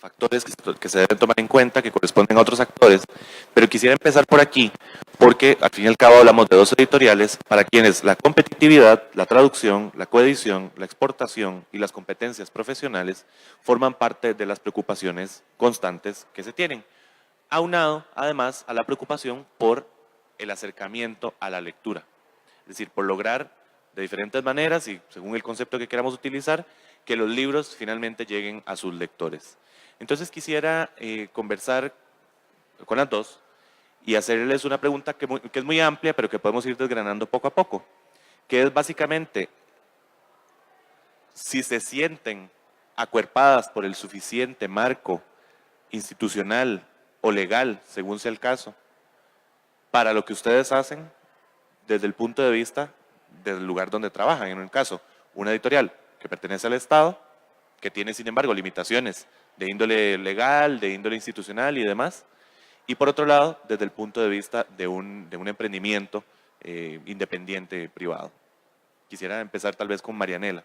factores que se deben tomar en cuenta, que corresponden a otros actores, pero quisiera empezar por aquí, porque al fin y al cabo hablamos de dos editoriales para quienes la competitividad, la traducción, la coedición, la exportación y las competencias profesionales forman parte de las preocupaciones constantes que se tienen, aunado además a la preocupación por el acercamiento a la lectura, es decir, por lograr de diferentes maneras y según el concepto que queramos utilizar, que los libros finalmente lleguen a sus lectores. Entonces quisiera conversar con las dos y hacerles una pregunta que es muy amplia, pero que podemos ir desgranando poco a poco, que es básicamente si se sienten acuerpadas por el suficiente marco institucional o legal, según sea el caso, para lo que ustedes hacen desde el punto de vista del lugar donde trabajan. En un caso, una editorial que pertenece al Estado, que tiene sin embargo limitaciones de índole legal, de índole institucional y demás, y por otro lado, desde el punto de vista de un emprendimiento independiente privado. Quisiera empezar tal vez con Marianela.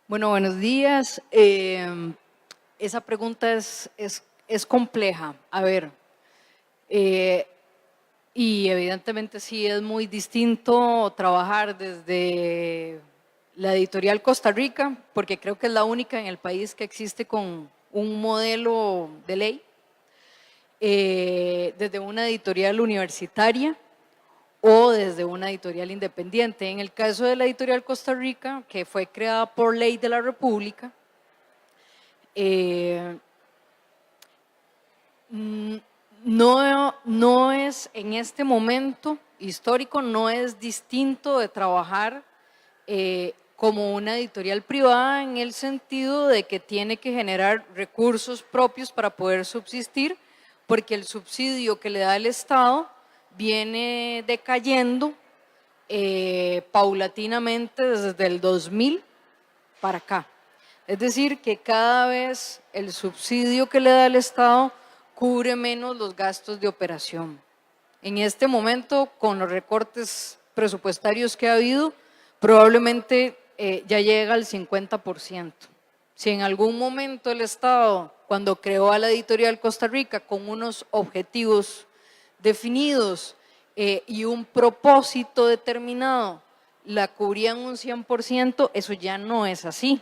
Bueno, buenos días. Esa pregunta es compleja. A ver, y evidentemente sí es muy distinto trabajar desde la editorial Costa Rica, porque creo que es la única en el país que existe con un modelo de ley, desde una editorial universitaria o desde una editorial independiente. En el caso de la editorial Costa Rica, que fue creada por ley de la República, no es en este momento histórico, no es distinto de trabajar como una editorial privada en el sentido de que tiene que generar recursos propios para poder subsistir, porque el subsidio que le da el Estado viene decayendo paulatinamente desde el 2000 para acá. Es decir, que cada vez el subsidio que le da el Estado cubre menos los gastos de operación. En este momento, con los recortes presupuestarios que ha habido, probablemente ya llega al 50%. Si en algún momento el Estado, cuando creó a la editorial Costa Rica con unos objetivos definidos y un propósito determinado, la cubrían un 100%, eso ya no es así.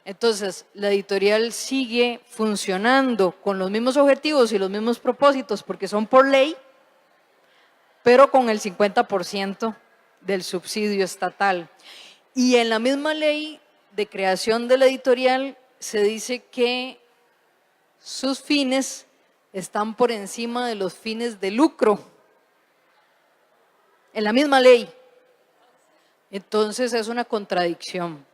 Entonces, la editorial sigue funcionando con los mismos objetivos y los mismos propósitos porque son por ley, pero con el 50% del subsidio estatal. Y en la misma ley de creación de la editorial se dice que sus fines están por encima de los fines de lucro. En la misma ley. Entonces es una contradicción.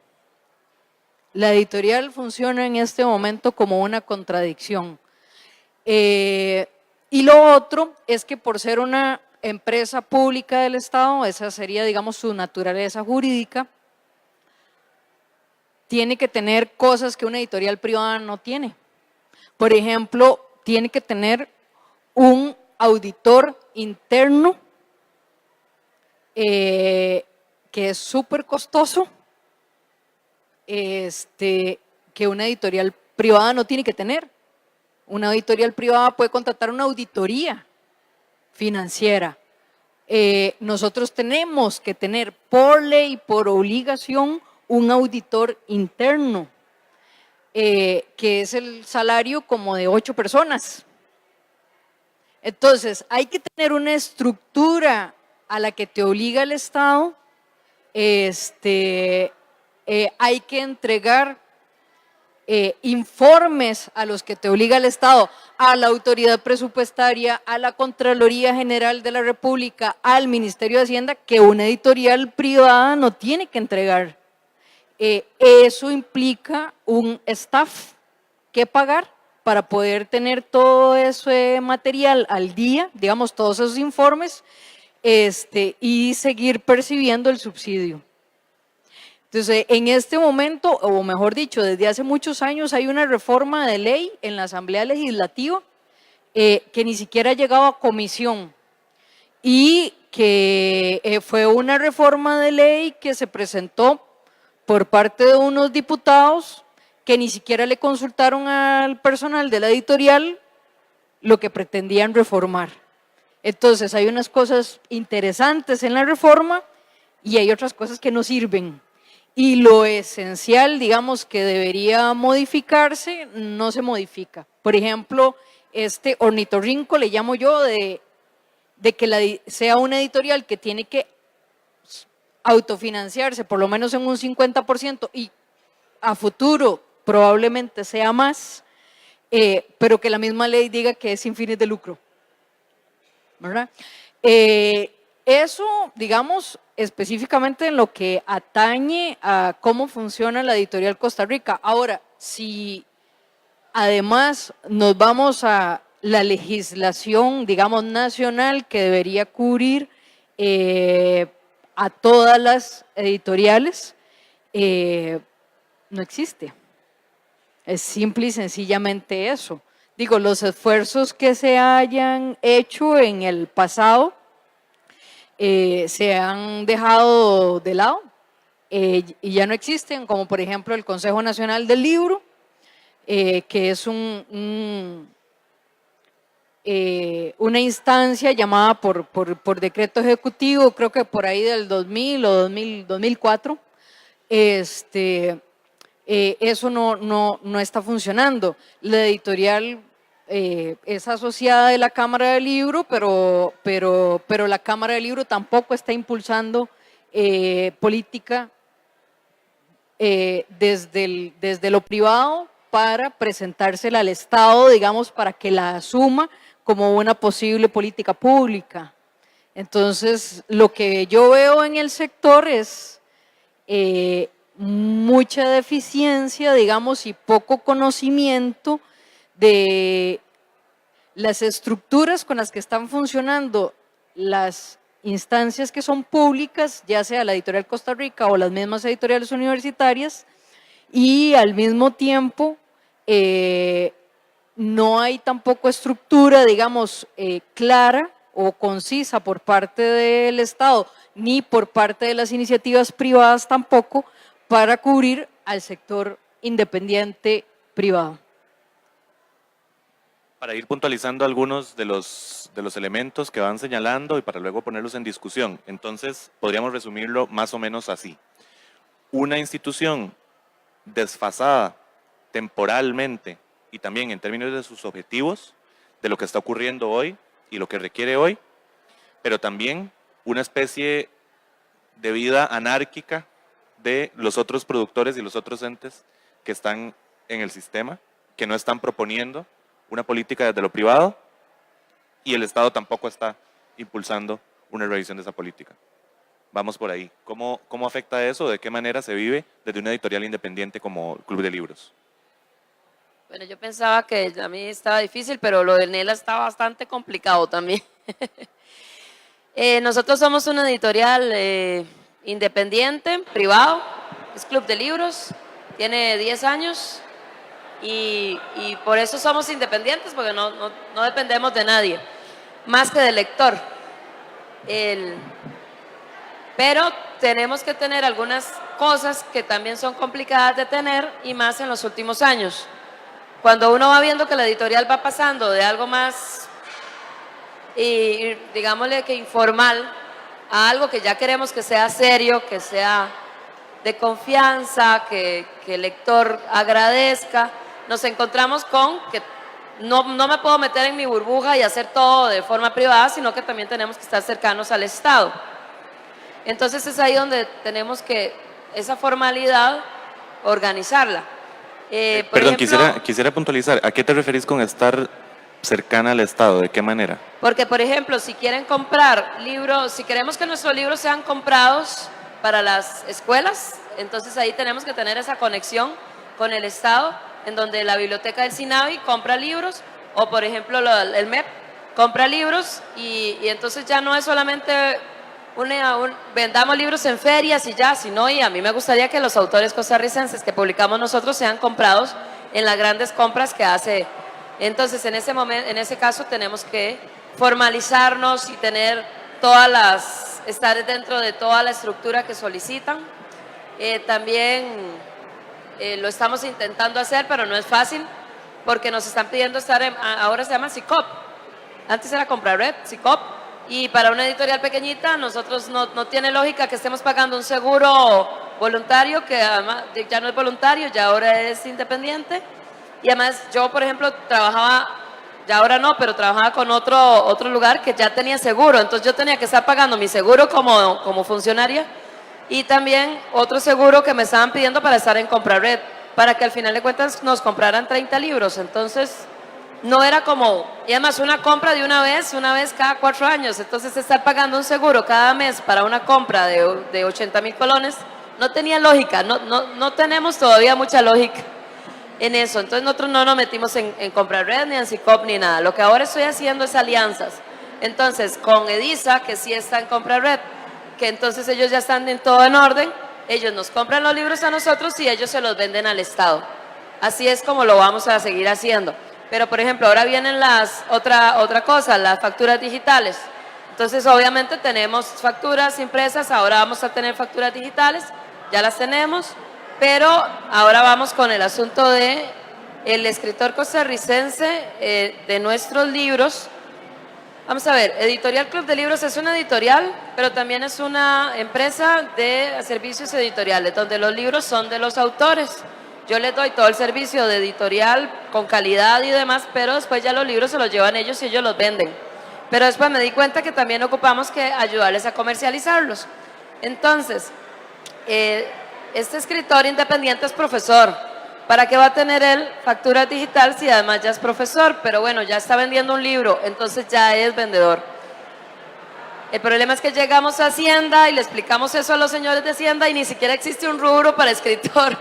La editorial funciona en este momento como una contradicción. Y lo otro es que por ser una empresa pública del Estado, esa sería, digamos, su naturaleza jurídica, tiene que tener cosas que una editorial privada no tiene. Por ejemplo, tiene que tener un auditor interno que es súper costoso, que una editorial privada no tiene que tener. Una editorial privada puede contratar una auditoría financiera. Nosotros tenemos que tener por ley, por obligación, un auditor interno, que es el salario como de 8 personas. Entonces, hay que tener una estructura a la que te obliga el Estado, hay que entregar informes a los que te obliga el Estado, a la autoridad presupuestaria, a la Contraloría General de la República, al Ministerio de Hacienda, que una editorial privada no tiene que entregar. Eso implica un staff que pagar para poder tener todo ese material al día, digamos, todos esos informes, y seguir percibiendo el subsidio. Entonces, en este momento, o mejor dicho, desde hace muchos años hay una reforma de ley en la Asamblea Legislativa que ni siquiera ha llegado a comisión y que fue una reforma de ley que se presentó por parte de unos diputados que ni siquiera le consultaron al personal de la editorial lo que pretendían reformar. Entonces hay unas cosas interesantes en la reforma y hay otras cosas que no sirven. Y lo esencial, digamos, que debería modificarse, no se modifica. Por ejemplo, este ornitorrinco, le llamo yo, de que sea una editorial que tiene que autofinanciarse por lo menos en un 50% y a futuro probablemente sea más, pero que la misma ley diga que es sin fines de lucro, ¿verdad? Eso, digamos, específicamente en lo que atañe a cómo funciona la editorial Costa Rica. Ahora, si además nos vamos a la legislación, digamos, nacional que debería cubrir a todas las editoriales, no existe. Es simple y sencillamente eso. Digo, los esfuerzos que se hayan hecho en el pasado se han dejado de lado y ya no existen, como por ejemplo el Consejo Nacional del Libro, que es una instancia llamada por decreto ejecutivo, creo que por ahí del 2000 o 2004, eso no está funcionando. La editorial es asociada de la Cámara del Libro, pero la Cámara del Libro tampoco está impulsando política desde lo privado para presentársela al Estado, digamos, para que la asuma como una posible política pública. Entonces, lo que yo veo en el sector es mucha deficiencia, digamos, y poco conocimiento de las estructuras con las que están funcionando las instancias que son públicas, ya sea la Editorial Costa Rica o las mismas editoriales universitarias, y al mismo tiempo no hay tampoco estructura, digamos, clara o concisa por parte del Estado, ni por parte de las iniciativas privadas tampoco, para cubrir al sector independiente privado. Para ir puntualizando algunos de los elementos que van señalando y para luego ponerlos en discusión. Entonces, podríamos resumirlo más o menos así. Una institución desfasada temporalmente y también en términos de sus objetivos, de lo que está ocurriendo hoy y lo que requiere hoy, pero también una especie de vida anárquica de los otros productores y los otros entes que están en el sistema, que no están proponiendo una política desde lo privado y el Estado tampoco está impulsando una revisión de esa política. Vamos por ahí. ¿Cómo afecta eso? ¿De qué manera se vive desde una editorial independiente como Club de Libros? Bueno, yo pensaba que a mí estaba difícil, pero lo de Nela está bastante complicado también. Nosotros somos una editorial independiente, privado, es Club de Libros, tiene 10 años y por eso somos independientes, porque no dependemos de nadie, más que del lector. Pero tenemos que tener algunas cosas que también son complicadas de tener y más en los últimos años. Cuando uno va viendo que la editorial va pasando de algo más, y digámosle que informal, a algo que ya queremos que sea serio, que sea de confianza, que el lector agradezca, nos encontramos con que no me puedo meter en mi burbuja y hacer todo de forma privada, sino que también tenemos que estar cercanos al Estado. Entonces es ahí donde tenemos que esa formalidad organizarla. Perdón, quisiera puntualizar, ¿a qué te referís con estar cercana al Estado? ¿De qué manera? Porque, por ejemplo, si quieren comprar libros, si queremos que nuestros libros sean comprados para las escuelas, entonces ahí tenemos que tener esa conexión con el Estado, en donde la biblioteca del SINAVI compra libros, o por ejemplo el MEP compra libros, y entonces ya no es solamente vendamos libros en ferias y ya, sino, y a mí me gustaría que los autores costarricenses que publicamos nosotros sean comprados en las grandes compras que hace. Entonces, en ese caso tenemos que formalizarnos y tener estar dentro de toda la estructura que solicitan. También lo estamos intentando hacer, pero no es fácil, porque nos están pidiendo estar ahora se llama SICOP, antes era Comprared, SICOP, y para una editorial pequeñita nosotros no tiene lógica que estemos pagando un seguro voluntario, que además ya no es voluntario, ya ahora es independiente, y además yo, por ejemplo, trabajaba, ya ahora no, pero trabajaba con otro lugar que ya tenía seguro, entonces yo tenía que estar pagando mi seguro como funcionaria, y también otro seguro que me estaban pidiendo para estar en Comprared, para que al final de cuentas nos compraran 30 libros. Entonces, no era como, y además una compra de una vez cada 4 años. Entonces, estar pagando un seguro cada mes para una compra de 80,000 colones, no tenía lógica, no tenemos todavía mucha lógica en eso. Entonces, nosotros no nos metimos en Comprared, ni en SICOP, ni nada. Lo que ahora estoy haciendo es alianzas. Entonces, con Edisa, que sí está en Comprared, que entonces ellos ya están en todo en orden, ellos nos compran los libros a nosotros y ellos se los venden al Estado. Así es como lo vamos a seguir haciendo. Pero, por ejemplo, ahora vienen otra cosa, las facturas digitales. Entonces, obviamente tenemos facturas impresas, ahora vamos a tener facturas digitales, ya las tenemos, pero ahora vamos con el asunto de el escritor costarricense de nuestros libros. Vamos a ver, Editorial Club de Libros es una editorial, pero también es una empresa de servicios editoriales, donde los libros son de los autores. Yo les doy todo el servicio de editorial con calidad y demás, pero después ya los libros se los llevan ellos y ellos los venden. Pero después me di cuenta que también ocupamos que ayudarles a comercializarlos. Entonces, este escritor independiente es profesor. ¿Para qué va a tener él factura digital si además ya es profesor? Pero bueno, ya está vendiendo un libro, entonces ya es vendedor. El problema es que llegamos a Hacienda y le explicamos eso a los señores de Hacienda y ni siquiera existe un rubro para escritor.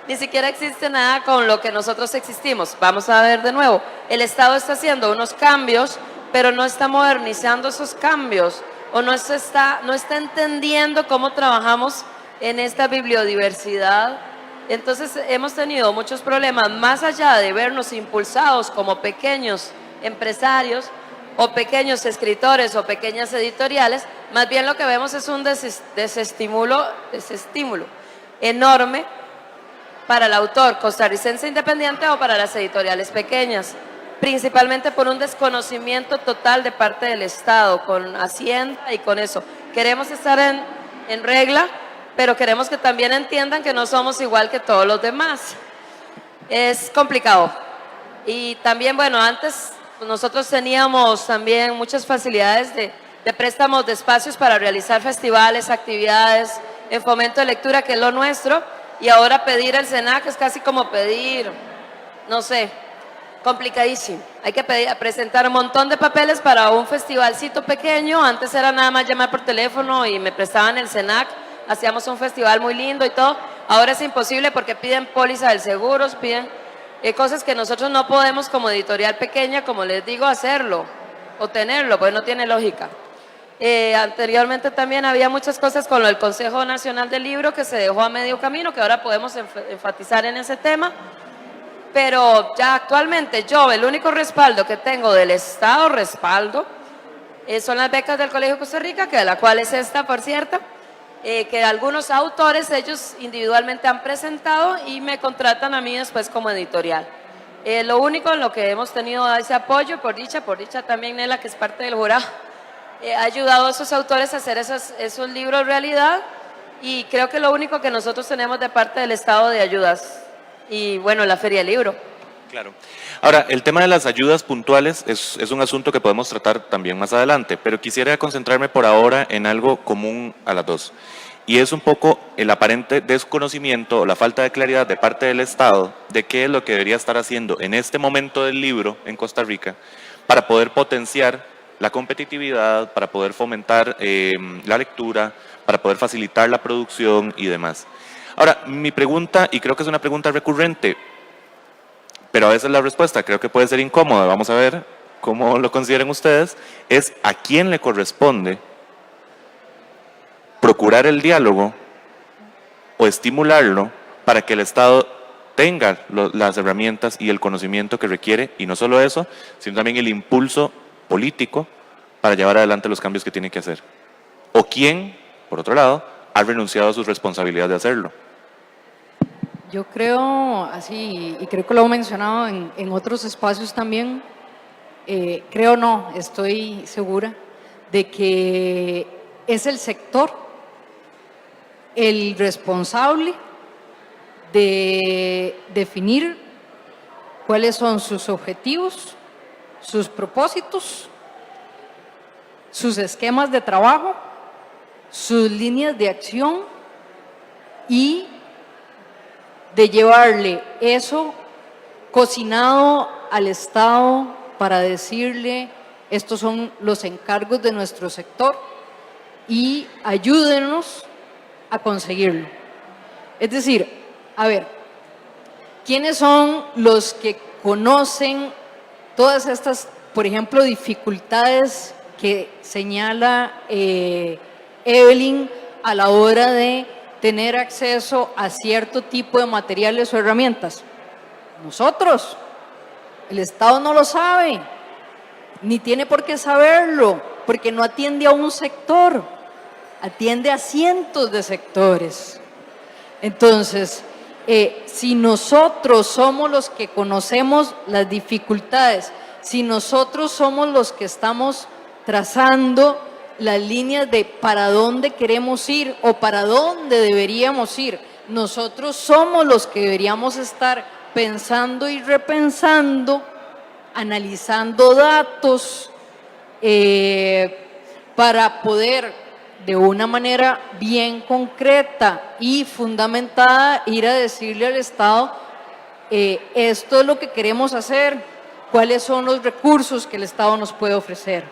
Ni siquiera existe nada con lo que nosotros existimos. Vamos a ver de nuevo. El Estado está haciendo unos cambios, pero no está modernizando esos cambios o no está entendiendo cómo trabajamos en esta bibliodiversidad. Entonces hemos tenido muchos problemas, más allá de vernos impulsados como pequeños empresarios o pequeños escritores o pequeñas editoriales, más bien lo que vemos es un desestímulo enorme para el autor costarricense independiente o para las editoriales pequeñas, principalmente por un desconocimiento total de parte del Estado, con Hacienda y con eso. Queremos estar en regla, pero queremos que también entiendan que no somos igual que todos los demás. Es complicado. Y también, bueno, antes nosotros teníamos también muchas facilidades de préstamos de espacios para realizar festivales, actividades, en fomento de lectura, que es lo nuestro, y ahora pedir el SENAC es casi como pedir, no sé, complicadísimo. Hay que presentar un montón de papeles para un festivalcito pequeño. Antes era nada más llamar por teléfono y me prestaban el SENAC. Hacíamos un festival muy lindo y todo. Ahora es imposible porque piden póliza del seguro, piden cosas que nosotros no podemos como editorial pequeña, como les digo, hacerlo o tenerlo, pues no tiene lógica. Anteriormente también había muchas cosas con el Consejo Nacional del Libro que se dejó a medio camino, que ahora podemos enfatizar en ese tema. Pero ya actualmente yo, el único respaldo que tengo del Estado, son las becas del Colegio Costa Rica, que de la cual es esta, por cierto, que algunos autores ellos individualmente han presentado y me contratan a mí después como editorial. Lo único en lo que hemos tenido ese apoyo, por dicha también Nela, que es parte del jurado, ha ayudado a esos autores a hacer esos libros realidad, y creo que lo único que nosotros tenemos de parte del Estado de ayudas, y bueno, la Feria del Libro. Claro. Ahora, el tema de las ayudas puntuales es un asunto que podemos tratar también más adelante, pero quisiera concentrarme por ahora en algo común a las dos, y es un poco el aparente desconocimiento o la falta de claridad de parte del Estado de qué es lo que debería estar haciendo en este momento del libro en Costa Rica para poder potenciar la competitividad, para poder fomentar la lectura, para poder facilitar la producción y demás. Ahora, mi pregunta, y creo que es una pregunta recurrente, pero a veces la respuesta creo que puede ser incómoda, vamos a ver cómo lo consideran ustedes, es ¿a quién le corresponde procurar el diálogo o estimularlo para que el Estado tenga las herramientas y el conocimiento que requiere, y no solo eso, sino también el impulso político para llevar adelante los cambios que tiene que hacer? ¿O quién, por otro lado, ha renunciado a sus responsabilidades de hacerlo? Yo creo, así, y creo que lo he mencionado en otros espacios también, creo no, estoy segura de que es el sector el responsable de definir cuáles son sus objetivos, sus propósitos, sus esquemas de trabajo, sus líneas de acción y de llevarle eso cocinado al Estado para decirle, estos son los encargos de nuestro sector y ayúdenos a conseguirlo. Es decir, a ver, ¿quiénes son los que conocen todas estas, por ejemplo, dificultades que señala Evelyn a la hora de tener acceso a cierto tipo de materiales o herramientas? Nosotros. El Estado no lo sabe, ni tiene por qué saberlo, porque no atiende a un sector, atiende a cientos de sectores. Entonces, si nosotros somos los que conocemos las dificultades, si nosotros somos los que estamos trazando las líneas de para dónde queremos ir o para dónde deberíamos ir, nosotros somos los que deberíamos estar pensando y repensando, analizando datos para poder de una manera bien concreta y fundamentada ir a decirle al Estado, esto es lo que queremos hacer, cuáles son los recursos que el Estado nos puede ofrecer.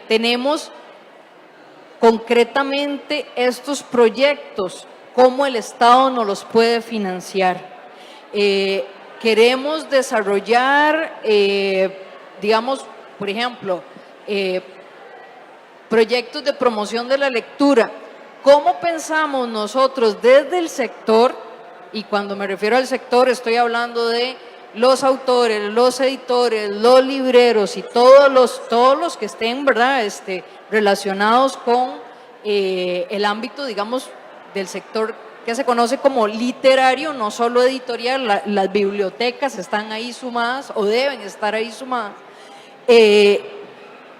Tenemos concretamente estos proyectos, cómo el Estado nos los puede financiar. Queremos desarrollar, digamos, por ejemplo, proyectos de promoción de la lectura. ¿Cómo pensamos nosotros desde el sector? Y cuando me refiero al sector estoy hablando de los autores, los editores, los libreros y todos los que estén, ¿verdad?, relacionados con el ámbito, digamos, del sector que se conoce como literario, no solo editorial. Las bibliotecas están ahí sumadas o deben estar ahí sumadas.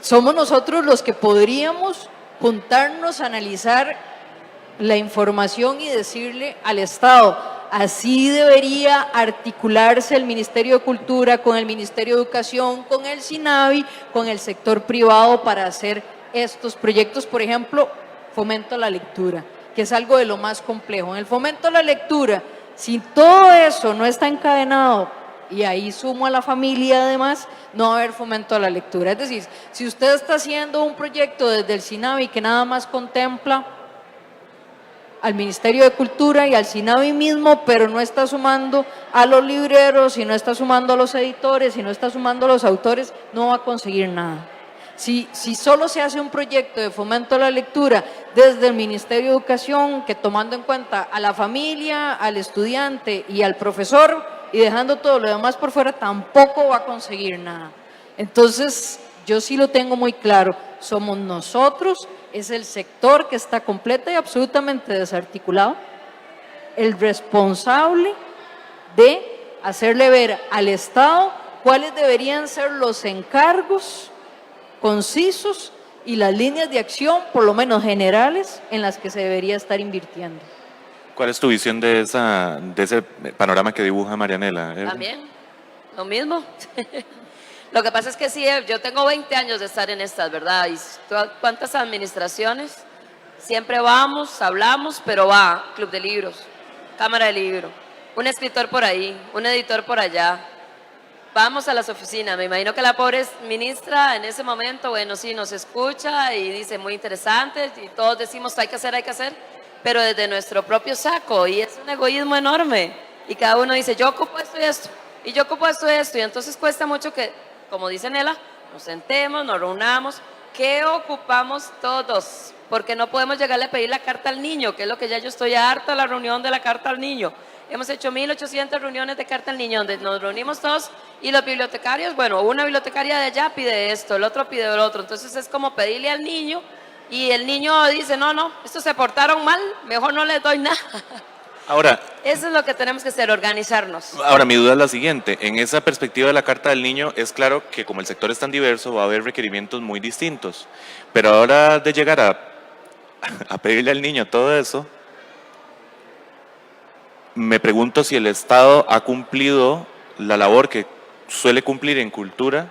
Somos nosotros los que podríamos juntarnos a analizar la información y decirle al Estado, así debería articularse el Ministerio de Cultura con el Ministerio de Educación, con el SINAVI, con el sector privado para hacer estos proyectos. Por ejemplo, fomento a la lectura, que es algo de lo más complejo. En el fomento a la lectura, si todo eso no está encadenado, y ahí sumo a la familia además, no va a haber fomento a la lectura. Es decir, si usted está haciendo un proyecto desde el SINAVI que nada más contempla al Ministerio de Cultura y al SINAVI mismo, pero no está sumando a los libreros, y no está sumando a los editores, y no está sumando a los autores, no va a conseguir nada. Si solo se hace un proyecto de fomento a la lectura desde el Ministerio de Educación, que tomando en cuenta a la familia, al estudiante y al profesor, y dejando todo lo demás por fuera, tampoco va a conseguir nada. Entonces, yo sí lo tengo muy claro, somos nosotros, es el sector que está completa y absolutamente desarticulado, el responsable de hacerle ver al Estado cuáles deberían ser los encargos concisos y las líneas de acción, por lo menos generales, en las que se debería estar invirtiendo. ¿Cuál es tu visión de ese panorama que dibuja Marianela? También, lo mismo. Lo que pasa es que sí, yo tengo 20 años de estar en estas, ¿verdad? Y cuántas administraciones, siempre vamos, hablamos, pero va, club de libros, cámara de libro, un escritor por ahí, un editor por allá. Vamos a las oficinas, me imagino que la pobre ministra en ese momento, bueno, sí, nos escucha y dice muy interesante y todos decimos hay que hacer, pero desde nuestro propio saco, y es un egoísmo enorme. Y cada uno dice, yo ocupo esto y esto, y yo ocupo esto y esto, y entonces cuesta mucho que, como dice Nela, nos sentemos, nos reunamos, ¿qué ocupamos todos? Porque no podemos llegarle a pedir la carta al niño, que es lo que ya yo estoy harta de la reunión de la carta al niño. hemos hecho 1.800 reuniones de carta al niño, donde nos reunimos todos y los bibliotecarios, bueno, una bibliotecaria de allá pide esto, el otro pide lo otro. Entonces es como pedirle al niño y el niño dice, no, estos se portaron mal, mejor no les doy nada. Ahora, Eso es lo que tenemos que hacer, organizarnos. ahora, mi duda es la siguiente. En esa perspectiva de la Carta del Niño, es claro que como el sector es tan diverso, va a haber requerimientos muy distintos. Pero ahora de llegar a pedirle al niño todo eso, me pregunto si el Estado ha cumplido la labor que suele cumplir en cultura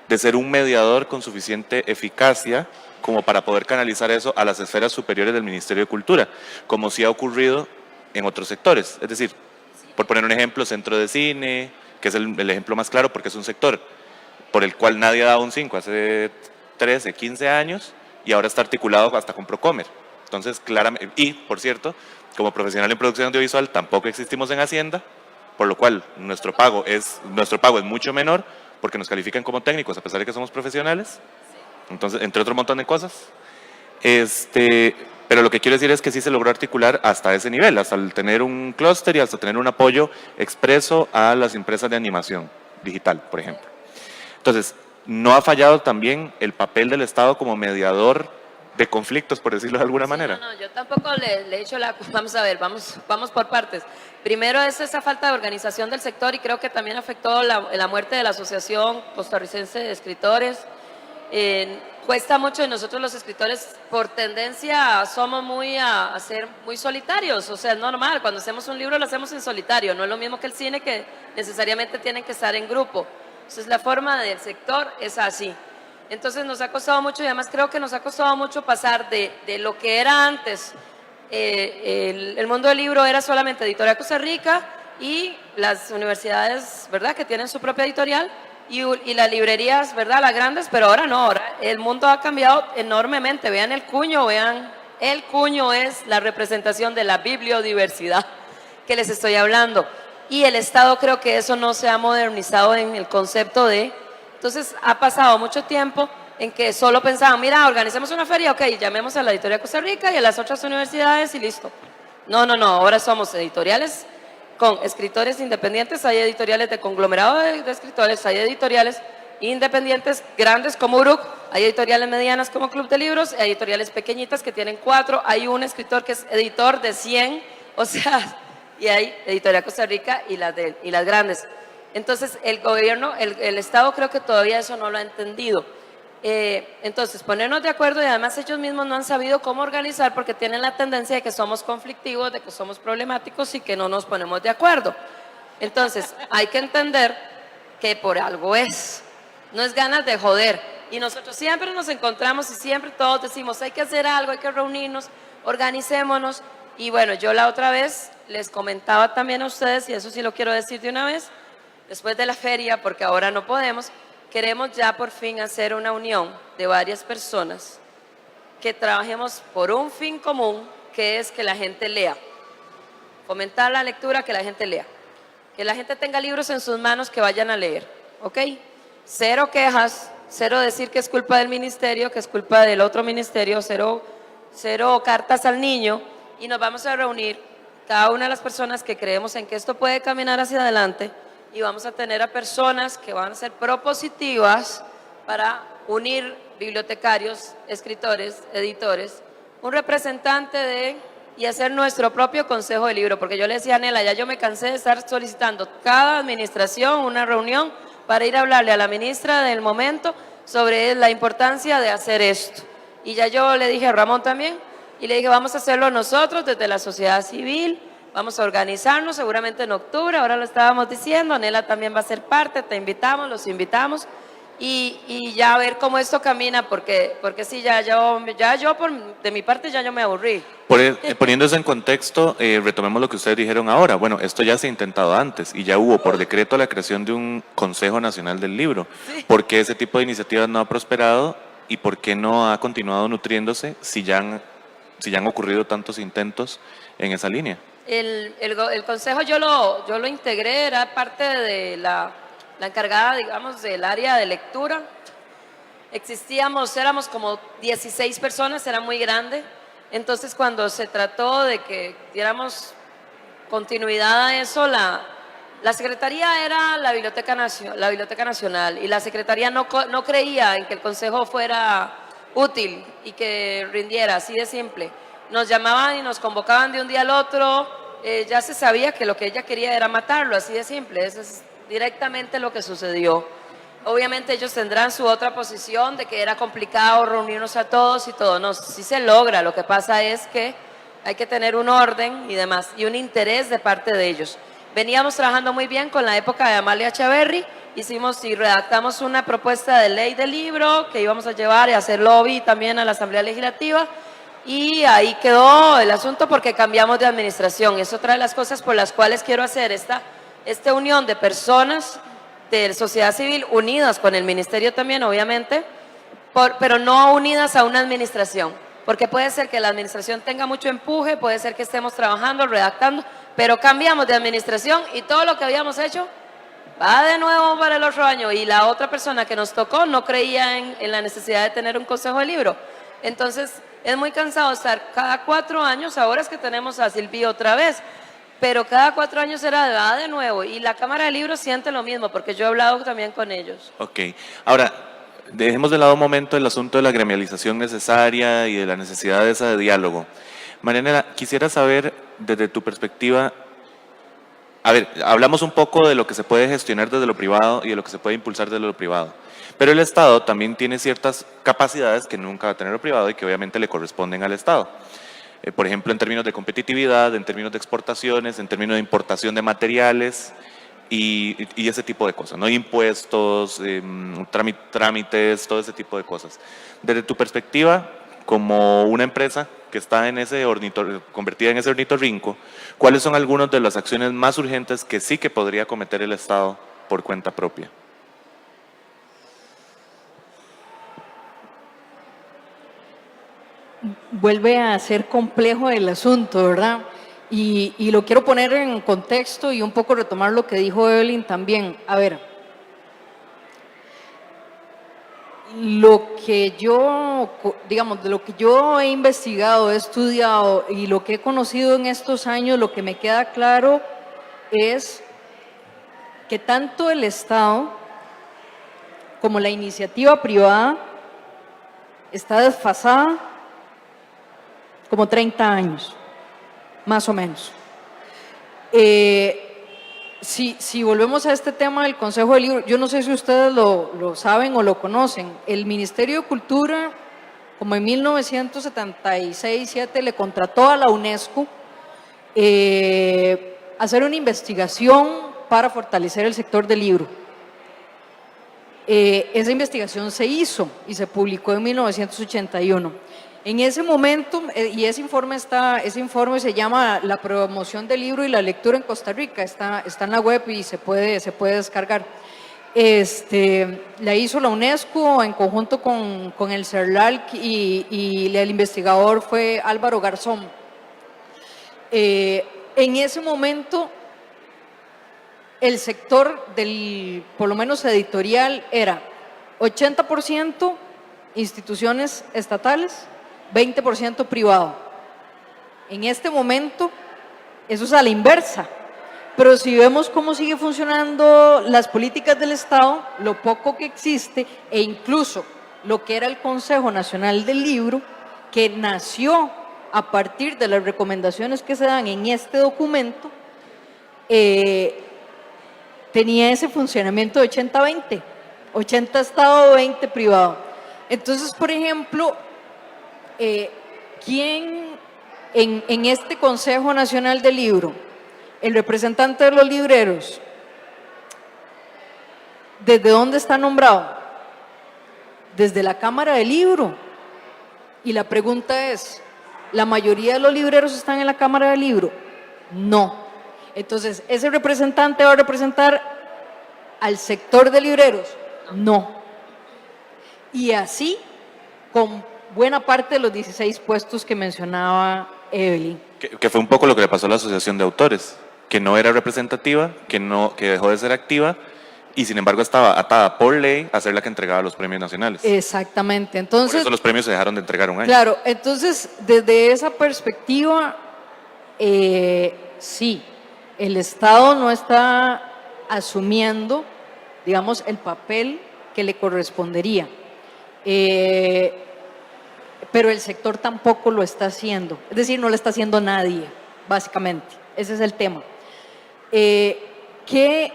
de ser un mediador con suficiente eficacia como para poder canalizar eso a las esferas superiores del Ministerio de Cultura, como sí ha ocurrido en otros sectores. Es decir, por poner un ejemplo, Centro de Cine, que es el ejemplo más claro porque es un sector por el cual nadie ha dado un 5 hace 13, 15 años y ahora está articulado hasta con Procomer. Entonces, claramente, y por cierto, como profesional en producción audiovisual tampoco existimos en Hacienda, por lo cual nuestro pago es mucho menor porque nos califican como técnicos a pesar de que somos profesionales. Entonces, entre otro montón de cosas. Pero lo que quiero decir es que sí se logró articular hasta ese nivel, hasta el tener un clúster y hasta tener un apoyo expreso a las empresas de animación digital, por ejemplo. Entonces, ¿no ha fallado también el papel del Estado como mediador de conflictos, por decirlo de alguna manera? No, yo tampoco le he hecho la... Vamos a ver, vamos por partes. Primero es esa falta de organización del sector y creo que también afectó la muerte de la Asociación Costarricense de Escritores. Cuesta mucho y nosotros los escritores por tendencia somos a ser muy solitarios, o sea, es normal, cuando hacemos un libro lo hacemos en solitario, no es lo mismo que el cine que necesariamente tienen que estar en grupo. Entonces la forma del sector es así. Entonces nos ha costado mucho y además creo que nos ha costado mucho pasar de lo que era antes. El mundo del libro era solamente Editorial Costa Rica y las universidades, ¿verdad?, que tienen su propia editorial y las librerías, ¿verdad?, las grandes, pero ahora no, ahora el mundo ha cambiado enormemente. Vean el cuño es la representación de la bibliodiversidad que les estoy hablando. Y el Estado creo que eso no se ha modernizado en el concepto de... Entonces ha pasado mucho tiempo en que solo pensaban, mira, organicemos una feria, ok, llamemos a la Editorial Costa Rica y a las otras universidades y listo. No, ahora somos editoriales con escritores independientes, hay editoriales de conglomerado de escritores, hay editoriales independientes grandes como URUC, hay editoriales medianas como Club de Libros, hay editoriales pequeñitas que tienen 4, hay un escritor que es editor de 100, o sea, y hay Editorial Costa Rica y las grandes. Entonces, el gobierno, el Estado creo que todavía eso no lo ha entendido. Entonces, ponernos de acuerdo y además ellos mismos no han sabido cómo organizar porque tienen la tendencia de que somos conflictivos, de que somos problemáticos y que no nos ponemos de acuerdo. Entonces, hay que entender que por algo es, no es ganas de joder. Y nosotros siempre nos encontramos y siempre todos decimos, hay que hacer algo, hay que reunirnos, organicémonos. Y bueno, yo la otra vez les comentaba también a ustedes, y eso sí lo quiero decir de una vez, después de la feria, porque ahora no podemos, queremos ya por fin hacer una unión de varias personas que trabajemos por un fin común, que es que la gente lea. Fomentar la lectura, que la gente lea. Que la gente tenga libros en sus manos que vayan a leer, ¿ok? Cero quejas, cero decir que es culpa del ministerio, que es culpa del otro ministerio, cero cartas al niño, y nos vamos a reunir cada una de las personas que creemos en que esto puede caminar hacia adelante y vamos a tener a personas que van a ser propositivas para unir bibliotecarios, escritores, editores, un representante y hacer nuestro propio consejo de libro, porque yo le decía a Nela, ya yo me cansé de estar solicitando cada administración una reunión para ir a hablarle a la ministra del momento sobre la importancia de hacer esto. Y ya yo le dije a Ramón también, y le dije, vamos a hacerlo nosotros desde la sociedad civil, vamos a organizarnos seguramente en octubre, ahora lo estábamos diciendo, Nela también va a ser parte, te invitamos, los invitamos, y ya a ver cómo esto camina, porque sí, de mi parte ya yo me aburrí. Poniendo eso en contexto, retomemos lo que ustedes dijeron ahora. Bueno, esto ya se ha intentado antes y ya hubo por decreto la creación de un Consejo Nacional del Libro. Sí. ¿Por qué ese tipo de iniciativas no ha prosperado y por qué no ha continuado nutriéndose si ya han ocurrido tantos intentos en esa línea? El consejo yo lo integré, era parte de la encargada, digamos, del área de lectura. Éramos como 16 personas, era muy grande. Entonces, cuando se trató de que diéramos continuidad a eso, la Secretaría era la Biblioteca Nacional y la Secretaría no creía en que el Consejo fuera útil y que rindiera, así de simple. Nos llamaban y nos convocaban de un día al otro, ya se sabía que lo que ella quería era matarlo, así de simple, eso es directamente lo que sucedió. Obviamente ellos tendrán su otra posición de que era complicado reunirnos a todos y todo, no, sí se logra, lo que pasa es que hay que tener un orden y demás, y un interés de parte de ellos. Veníamos trabajando muy bien con la época de Amalia Echeverry, hicimos y redactamos una propuesta de ley del libro que íbamos a llevar y hacer lobby también a la Asamblea Legislativa, y ahí quedó el asunto porque cambiamos de administración. Es otra de las cosas por las cuales quiero hacer esta unión de personas de sociedad civil unidas con el ministerio también, obviamente, pero no unidas a una administración, porque puede ser que la administración tenga mucho empuje, puede ser que estemos trabajando, redactando, pero cambiamos de administración y todo lo que habíamos hecho va de nuevo para el otro año, y la otra persona que nos tocó no creía en la necesidad de tener un consejo de libro. Entonces es muy cansado estar cada 4 años, ahora es que tenemos a Silvia otra vez, pero cada 4 años va de nuevo, y la Cámara de Libros siente lo mismo, porque yo he hablado también con ellos. Ok, ahora dejemos de lado un momento el asunto de la gremialización necesaria y de la necesidad de esa de diálogo. Marianela, quisiera saber desde tu perspectiva, a ver, hablamos un poco de lo que se puede gestionar desde lo privado y de lo que se puede impulsar desde lo privado, pero el Estado también tiene ciertas capacidades que nunca va a tener lo privado y que obviamente le corresponden al Estado. Por ejemplo, en términos de competitividad, en términos de exportaciones, en términos de importación de materiales y ese tipo de cosas, ¿no? Impuestos, trámites, todo ese tipo de cosas. Desde tu perspectiva, como una empresa que está en convertida en ese ornitorrinco, ¿cuáles son algunas de las acciones más urgentes que sí que podría cometer el Estado por cuenta propia? Vuelve a ser complejo el asunto, ¿verdad? Y lo quiero poner en contexto y un poco retomar lo que dijo Evelyn también. A ver, lo que yo, digamos, de lo que yo he investigado, he estudiado y lo que he conocido en estos años, lo que me queda claro es que tanto el Estado como la iniciativa privada está desfasada como 30 años, más o menos. Si volvemos a este tema del Consejo del Libro, yo no sé si ustedes lo saben o lo conocen, el Ministerio de Cultura, como en 1976-7, le contrató a la UNESCO hacer una investigación para fortalecer el sector del libro. Esa investigación se hizo y se publicó en 1981. En ese momento, y ese informe se llama La promoción del libro y la lectura en Costa Rica, está en la web y se puede descargar. La hizo la UNESCO en conjunto con el CERLAC y el investigador fue Álvaro Garzón. En ese momento, el sector por lo menos editorial, era 80% instituciones estatales, 20% privado. En este momento, eso es a la inversa. Pero si vemos cómo sigue funcionando las políticas del Estado, lo poco que existe, e incluso lo que era el Consejo Nacional del Libro, que nació a partir de las recomendaciones que se dan en este documento, tenía ese funcionamiento de 80-20, 80 Estado, 20 privado. Entonces, por ejemplo, ¿quién en este Consejo Nacional del Libro, el representante de los libreros, desde dónde está nombrado? Desde la Cámara del Libro. Y la pregunta es, ¿la mayoría de los libreros están en la Cámara del Libro? No. Entonces, ¿ese representante va a representar al sector de libreros? No. Y así, con buena parte de los 16 puestos que mencionaba Evelyn. Que fue un poco lo que le pasó a la Asociación de Autores, que no era representativa, que dejó de ser activa y sin embargo estaba atada por ley a ser la que entregaba los premios nacionales. Exactamente. Entonces, por eso los premios se dejaron de entregar un año. Claro, entonces desde esa perspectiva, sí, el Estado no está asumiendo, digamos, el papel que le correspondería. Pero el sector tampoco lo está haciendo, es decir, no lo está haciendo nadie, básicamente, ese es el tema. ¿Qué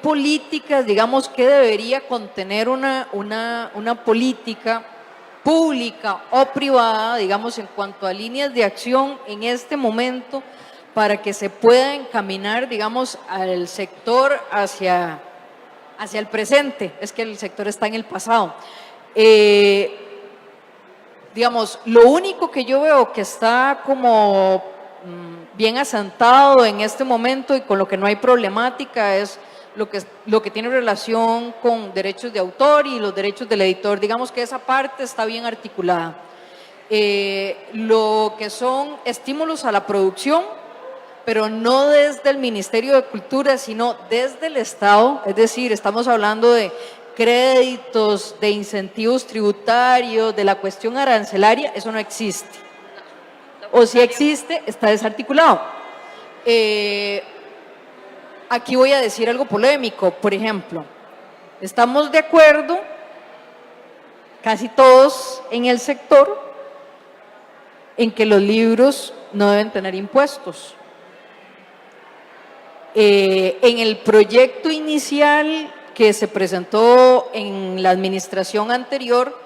políticas, digamos, que debería contener una política pública o privada, digamos, en cuanto a líneas de acción en este momento para que se pueda encaminar, digamos, al sector hacia el presente? Es que el sector está en el pasado. Digamos, lo único que yo veo que está como bien asentado en este momento y con lo que no hay problemática es lo que tiene relación con derechos de autor y los derechos del editor. Digamos que esa parte está bien articulada. Lo que son estímulos a la producción, pero no desde el Ministerio de Cultura, sino desde el Estado, es decir, estamos hablando de créditos, de incentivos tributarios, de la cuestión arancelaria, eso no existe. O si existe, está desarticulado. Aquí voy a decir algo polémico, por ejemplo, estamos de acuerdo, casi todos en el sector, en que los libros no deben tener impuestos. En el proyecto inicial que se presentó en la administración anterior,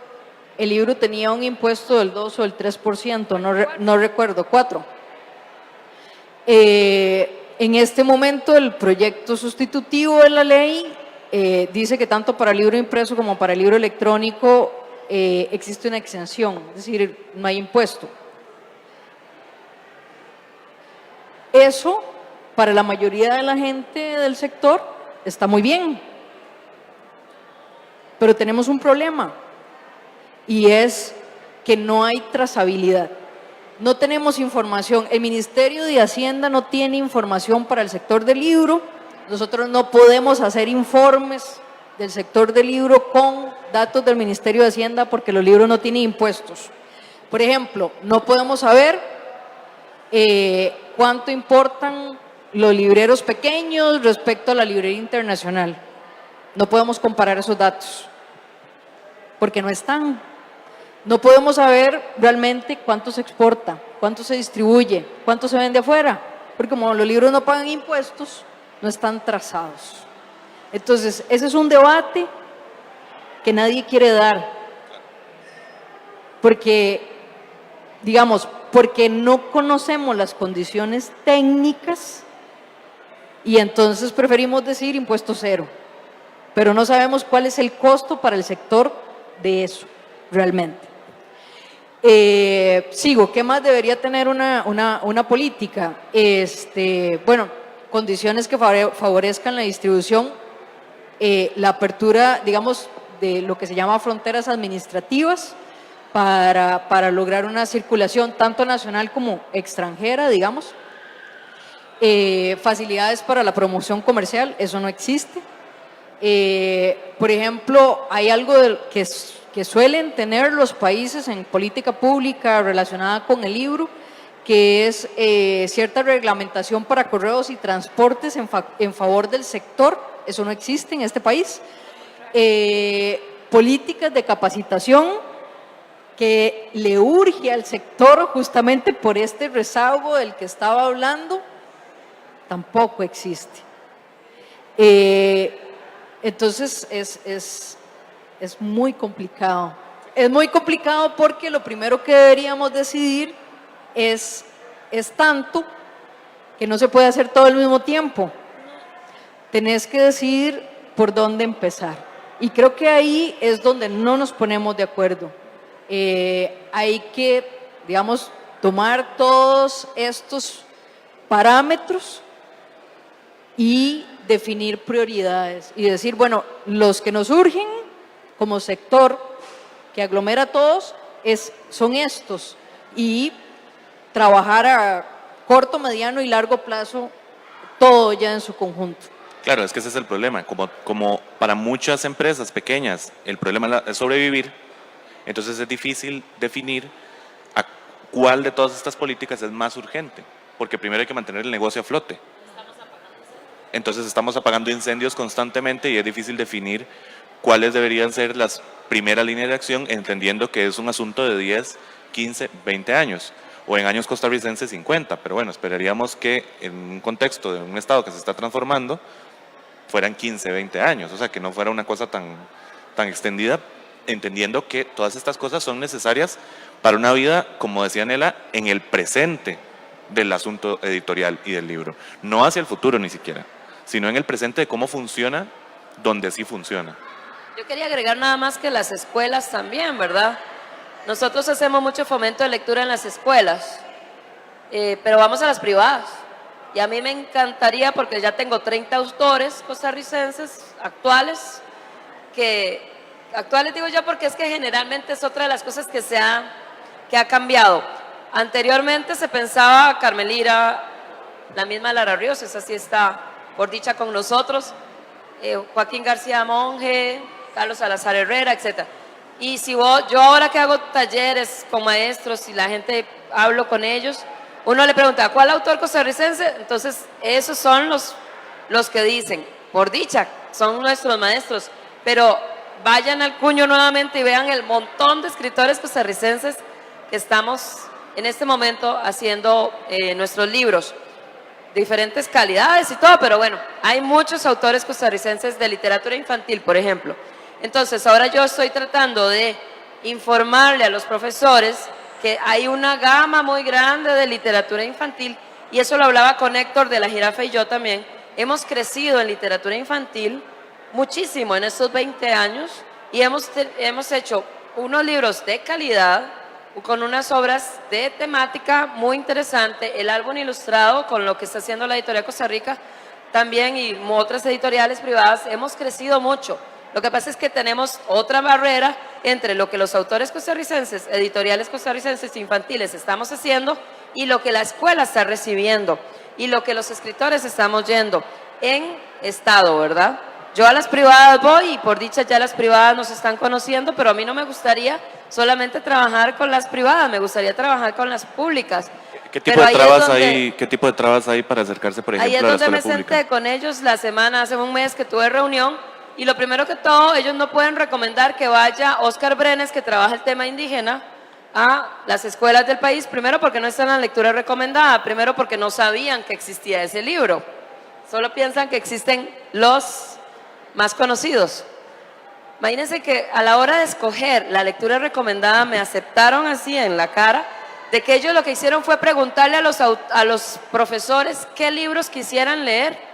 el libro tenía un impuesto del 2 o del 3%, no recuerdo, 4%. En este momento el proyecto sustitutivo de la ley dice que tanto para el libro impreso como para el libro electrónico existe una exención, es decir, no hay impuesto. Eso, para la mayoría de la gente del sector, está muy bien. Pero tenemos un problema y es que no hay trazabilidad. No tenemos información. El Ministerio de Hacienda no tiene información para el sector del libro. Nosotros no podemos hacer informes del sector del libro con datos del Ministerio de Hacienda porque los libros no tienen impuestos. Por ejemplo, no podemos saber cuánto importan los libreros pequeños respecto a la librería internacional. No podemos comparar esos datos porque no están. No podemos saber realmente cuánto se exporta, cuánto se distribuye, cuánto se vende afuera, porque como los libros no pagan impuestos, no están trazados. Entonces, ese es un debate que nadie quiere dar, porque, digamos, porque no conocemos las condiciones técnicas y entonces preferimos decir impuesto cero, pero no sabemos cuál es el costo para el sector de eso realmente. Sigo, ¿qué más debería tener una política? Bueno, condiciones que favorezcan la distribución, la apertura, digamos, de lo que se llama fronteras administrativas para lograr una circulación tanto nacional como extranjera, digamos. Facilidades para la promoción comercial, eso no existe. Por ejemplo, hay algo que suelen tener los países en política pública relacionada con el libro, que es cierta reglamentación para correos y transportes en favor del sector. Eso no existe en este país. Políticas de capacitación que le urge al sector justamente por este rezago del que estaba hablando, tampoco existe. Entonces es muy complicado. Es muy complicado porque lo primero que deberíamos decidir es tanto que no se puede hacer todo al mismo tiempo. Tenés que decidir por dónde empezar. Y creo que ahí es donde no nos ponemos de acuerdo. Hay que, digamos, tomar todos estos parámetros y definir prioridades y decir, bueno, los que nos urgen como sector que aglomera a todos son estos, y trabajar a corto, mediano y largo plazo todo ya en su conjunto. Claro, es que ese es el problema. Como para muchas empresas pequeñas el problema es sobrevivir, entonces es difícil definir a cuál de todas estas políticas es más urgente. porque primero hay que mantener el negocio a flote. Entonces estamos apagando incendios constantemente y es difícil definir cuáles deberían ser las primeras líneas de acción, entendiendo que es un asunto de 10, 15, 20 años, o en años costarricenses 50, pero bueno, esperaríamos que en un contexto de un Estado que se está transformando, fueran 15, 20 años, o sea, que no fuera una cosa tan extendida, entendiendo que todas estas cosas son necesarias para una vida, como decía Nela, en el presente del asunto editorial y del libro, no hacia el futuro ni siquiera, sino en el presente de cómo funciona, donde sí funciona. Yo quería agregar nada más que las escuelas también, ¿verdad? Nosotros hacemos mucho fomento de lectura en las escuelas, pero vamos a las privadas. Y a mí me encantaría, porque ya tengo 30 autores costarricenses actuales, actuales digo yo porque es que generalmente es otra de las cosas que ha cambiado. Anteriormente se pensaba Carmen Lira, la misma Lara Ríos, esa sí está por dicha con nosotros, Joaquín García Monge, Carlos Salazar Herrera, etc. Y si yo ahora que hago talleres con maestros y la gente hablo con ellos, uno le pregunta, ¿cuál autor costarricense? Entonces, esos son los que dicen, por dicha, son nuestros maestros, pero vayan al cuño nuevamente y vean el montón de escritores costarricenses que estamos en este momento haciendo nuestros libros, diferentes calidades y todo, pero bueno, hay muchos autores costarricenses de literatura infantil, por ejemplo. Entonces, ahora yo estoy tratando de informarle a los profesores que hay una gama muy grande de literatura infantil, y eso lo hablaba con Héctor de La Jirafa y yo también. Hemos crecido en literatura infantil muchísimo en estos 20 años y hemos hecho unos libros de calidad con unas obras de temática muy interesante, el álbum ilustrado con lo que está haciendo la editorial Costa Rica también y otras editoriales privadas. Hemos crecido mucho. Lo que pasa es que tenemos otra barrera entre lo que los autores costarricenses, editoriales costarricenses infantiles estamos haciendo y lo que la escuela está recibiendo y lo que los escritores estamos yendo en estado, ¿verdad? Yo a las privadas voy y por dicha ya las privadas nos están conociendo, pero a mí no me gustaría solamente trabajar con las privadas, me gustaría trabajar con las públicas. ¿Qué tipo de trabas hay para acercarse, por ejemplo, ahí es a la donde escuela me pública? senté con ellos hace un mes que tuve reunión, y lo primero que todo, ellos no pueden recomendar que vaya Óscar Brenes, que trabaja el tema indígena, a las escuelas del país, primero porque no está en la lectura recomendada, primero porque no sabían que existía ese libro, solo piensan que existen los más conocidos. Imagínense que a la hora de escoger la lectura recomendada me aceptaron así en la cara, de que ellos lo que hicieron fue preguntarle a los profesores qué libros quisieran leer.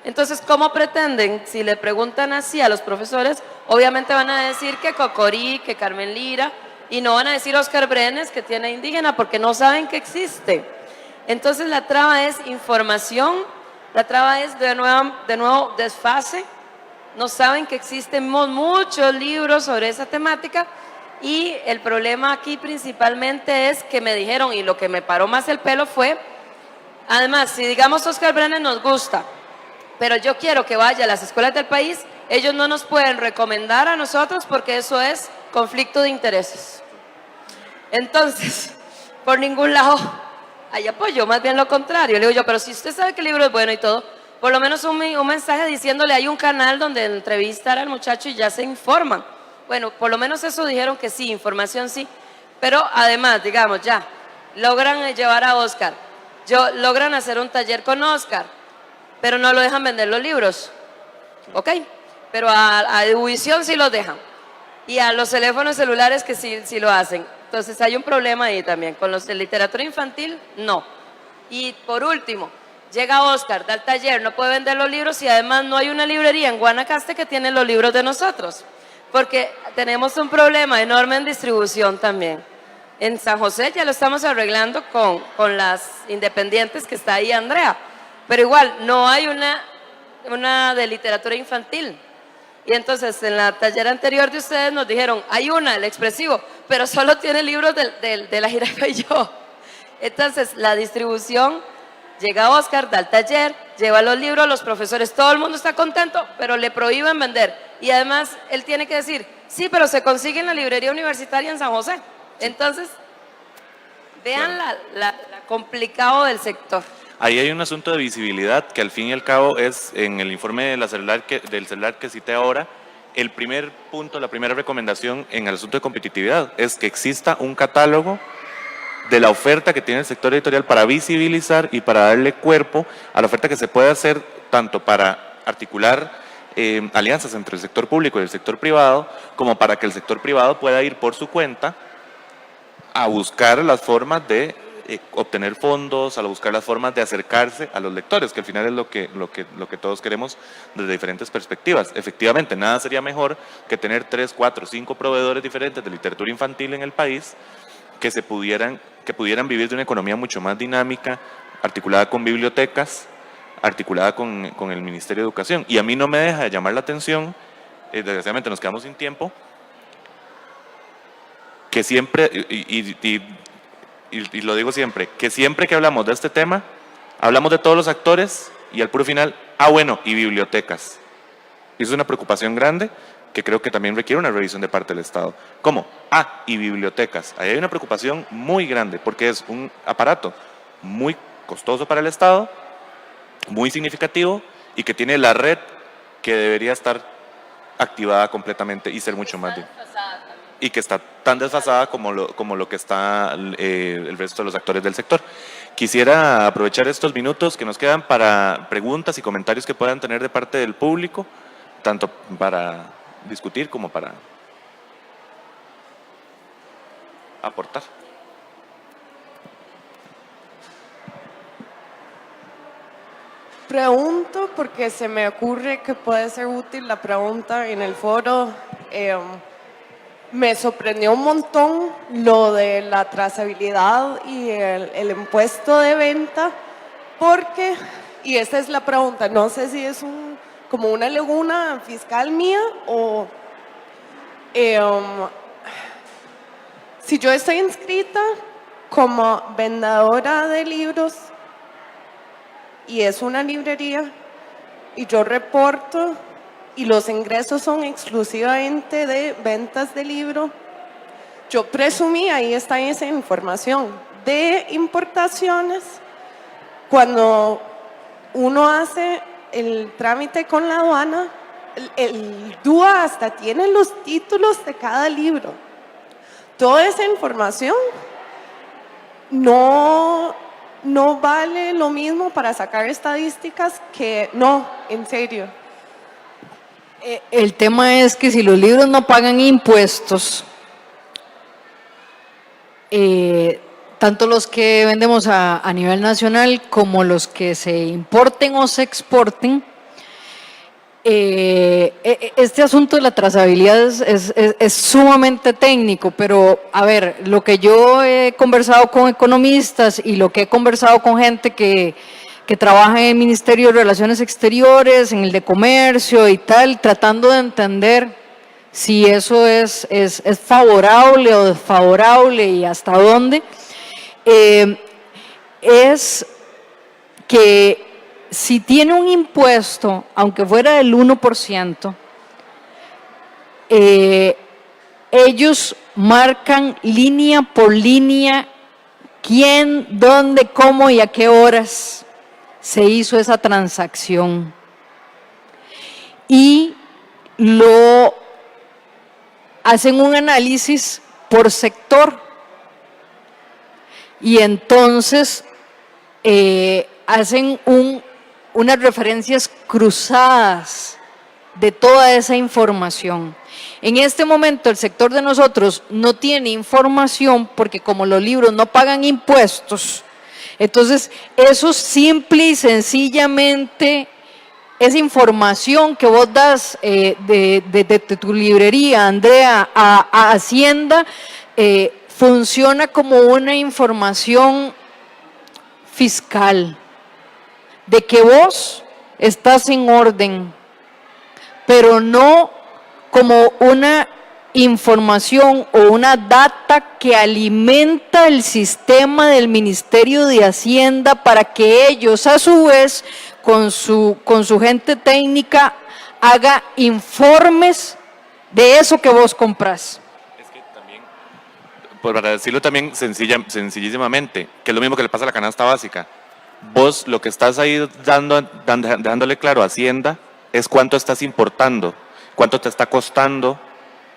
Entonces, ¿cómo pretenden? Si le preguntan así a los profesores, obviamente van a decir que Cocorí, que Carmen Lira, y no van a decir Óscar Brenes, que tiene indígena, porque no saben que existe. Entonces, la traba es información, la traba es de nuevo desfase. No saben que existen muchos libros sobre esa temática, y el problema aquí principalmente es que me dijeron, y lo que me paró más el pelo fue, además, si digamos Óscar Brenes nos gusta, pero yo quiero que vaya a las escuelas del país, ellos no nos pueden recomendar a nosotros porque eso es conflicto de intereses. Entonces, por ningún lado hay apoyo, más bien lo contrario. Le digo yo, pero si usted sabe que el libro es bueno y todo, por lo menos un mensaje diciéndole, hay un canal donde entrevistar al muchacho y ya se informan. Bueno, por lo menos eso dijeron que sí, información sí, pero además, digamos, ya, logran llevar a Óscar, logran hacer un taller con Óscar, pero no lo dejan vender los libros, ¿ok? Pero a Edición sí los dejan, y a los teléfonos celulares que sí lo hacen. Entonces hay un problema ahí también, con los de literatura infantil, no. Y por último, llega Óscar, da el taller, no puede vender los libros y además no hay una librería en Guanacaste que tiene los libros de nosotros, porque tenemos un problema enorme en distribución también. En San José ya lo estamos arreglando con las independientes que está ahí Andrea, pero igual no hay una de literatura infantil. Y entonces en la taller anterior de ustedes nos dijeron, hay una, El Expresivo, pero solo tiene libros de La Jirafa y yo. Entonces la distribución, llega Óscar, da el taller, lleva los libros, los profesores, todo el mundo está contento, pero le prohíben vender. Y además él tiene que decir, sí, pero se consigue en la librería universitaria en San José. Entonces, Vean Claro. la complicado del sector. Ahí hay un asunto de visibilidad que al fin y al cabo es en el informe del celular que cité ahora, el primer punto, la primera recomendación en el asunto de competitividad es que exista un catálogo de la oferta que tiene el sector editorial para visibilizar y para darle cuerpo a la oferta que se puede hacer tanto para articular alianzas entre el sector público y el sector privado, como para que el sector privado pueda ir por su cuenta a buscar las formas de obtener fondos, a buscar las formas de acercarse a los lectores, que al final es lo que todos queremos desde diferentes perspectivas. Efectivamente, nada sería mejor que tener 3, 4, 5 proveedores diferentes de literatura infantil en el país que pudieran vivir de una economía mucho más dinámica, articulada con bibliotecas, articulada con el Ministerio de Educación. Y a mí no me deja de llamar la atención, desgraciadamente nos quedamos sin tiempo, que siempre, y lo digo siempre, que siempre que hablamos de este tema, hablamos de todos los actores y al puro final, bueno, y bibliotecas. Y eso es una preocupación grande que creo que también requiere una revisión de parte del Estado. ¿Cómo? Y bibliotecas. Ahí hay una preocupación muy grande porque es un aparato muy costoso para el Estado, muy significativo y que tiene la red que debería estar activada completamente y ser mucho más y que está tan desfasada como lo que está el resto de los actores del sector. Quisiera aprovechar estos minutos que nos quedan para preguntas y comentarios que puedan tener de parte del público, tanto para discutir como para aportar. Pregunto porque se me ocurre que puede ser útil la pregunta en el foro. Me sorprendió un montón lo de la trazabilidad y el impuesto de venta, porque, y esta es la pregunta, no sé si es como una laguna fiscal mía o si yo estoy inscrita como vendedora de libros y es una librería y yo reporto y los ingresos son exclusivamente de ventas de libro, yo presumí, ahí está esa información, de importaciones, cuando uno hace el trámite con la aduana, el DUA hasta tiene los títulos de cada libro. Toda esa información no vale lo mismo para sacar estadísticas que no, en serio. El tema es que si los libros no pagan impuestos, tanto los que vendemos a nivel nacional como los que se importen o se exporten, este asunto de la trazabilidad es sumamente técnico, pero a ver, lo que yo he conversado con economistas y lo que he conversado con gente que trabaja en el Ministerio de Relaciones Exteriores, en el de Comercio y tal, tratando de entender si eso es favorable o desfavorable y hasta dónde, es que si tiene un impuesto, aunque fuera del 1%, ellos marcan línea por línea quién, dónde, cómo y a qué horas se hizo esa transacción. Y lo hacen un análisis por sector. Y entonces hacen unas referencias cruzadas de toda esa información. En este momento el sector de nosotros no tiene información porque como los libros no pagan impuestos, entonces eso simple y sencillamente, esa información que vos das de tu librería, Andrea, a Hacienda, funciona como una información fiscal, de que vos estás en orden, pero no como una información o una data que alimenta el sistema del Ministerio de Hacienda para que ellos a su vez con su gente técnica haga informes de eso que vos compras. Es que también, pues para decirlo también sencillísimamente, que es lo mismo que le pasa a la canasta básica. Vos lo que estás ahí dejándole claro a Hacienda es cuánto estás importando, cuánto te está costando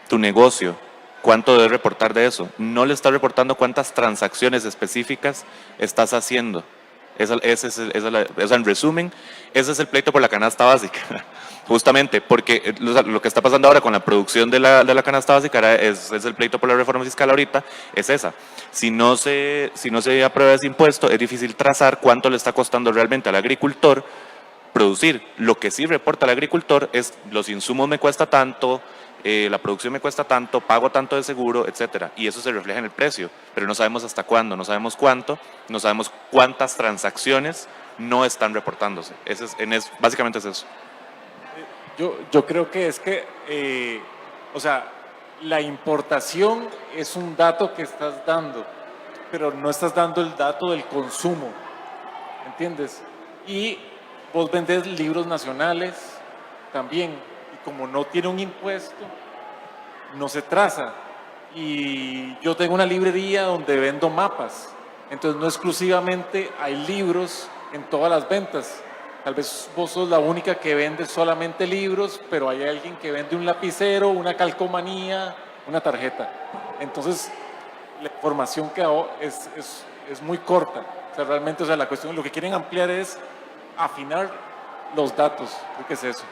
tu negocio, cuánto debes reportar de eso. No le estás reportando cuántas transacciones específicas estás haciendo. En resumen, ese es el pleito por la canasta básica. Justamente, porque lo que está pasando ahora con la producción de la canasta básica es el pleito por la reforma fiscal ahorita, es esa. Si no se aprueba ese impuesto, es difícil trazar cuánto le está costando realmente al agricultor producir. Lo que sí reporta el agricultor es los insumos me cuesta tanto, la producción me cuesta tanto, pago tanto de seguro, etcétera. Y eso se refleja en el precio, pero no sabemos hasta cuándo, no sabemos cuánto, no sabemos cuántas transacciones no están reportándose. Básicamente es eso. Yo creo que es que, o sea, la importación es un dato que estás dando, pero no estás dando el dato del consumo, ¿entiendes? Y vos vendés libros nacionales también, y como no tiene un impuesto, no se traza. Y yo tengo una librería donde vendo mapas, entonces no exclusivamente hay libros en todas las ventas. Tal vez vos sos la única que vende solamente libros, pero hay alguien que vende un lapicero, una calcomanía, una tarjeta. Entonces, la información que hago es muy corta. O sea, realmente, o sea, la cuestión, lo que quieren ampliar es afinar los datos. Creo que es eso.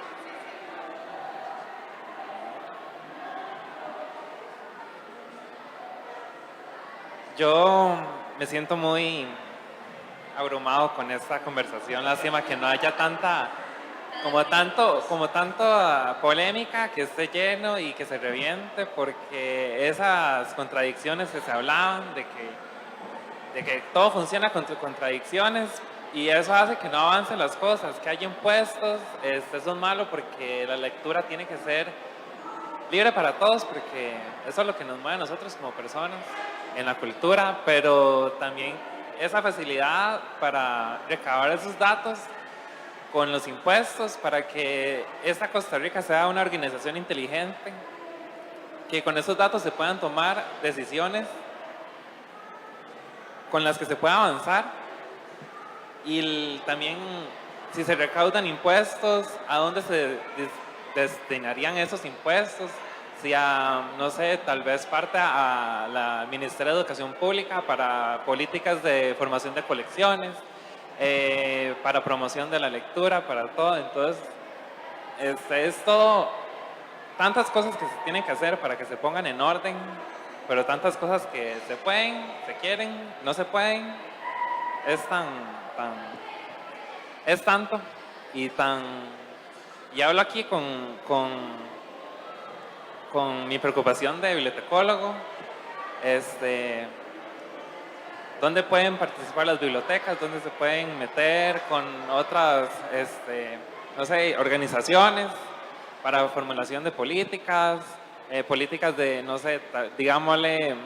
Yo me siento muy abrumado con esta conversación. Lástima que no haya tanta polémica, que esté lleno y que se reviente, porque esas contradicciones que se hablaban de que todo funciona con contradicciones, y eso hace que no avancen las cosas, que haya impuestos. Eso es malo, porque la lectura tiene que ser libre para todos, porque eso es lo que nos mueve a nosotros como personas en la cultura, pero también esa facilidad para recabar esos datos con los impuestos, para que esta Costa Rica sea una organización inteligente, que con esos datos se puedan tomar decisiones con las que se pueda avanzar. Y también, si se recaudan impuestos, ¿a dónde se destinarían esos impuestos? Si no sé, tal vez parte al Ministerio de Educación Pública para políticas de formación de colecciones, para promoción de la lectura, para todo. Entonces, es todo, tantas cosas que se tienen que hacer para que se pongan en orden, pero tantas cosas que se pueden, se quieren, no se pueden. Es tanto y hablo aquí con mi preocupación de bibliotecólogo. ¿Dónde pueden participar las bibliotecas? ¿Dónde se pueden meter con otras, no sé, organizaciones para formulación de políticas, políticas de, no sé, digámosle,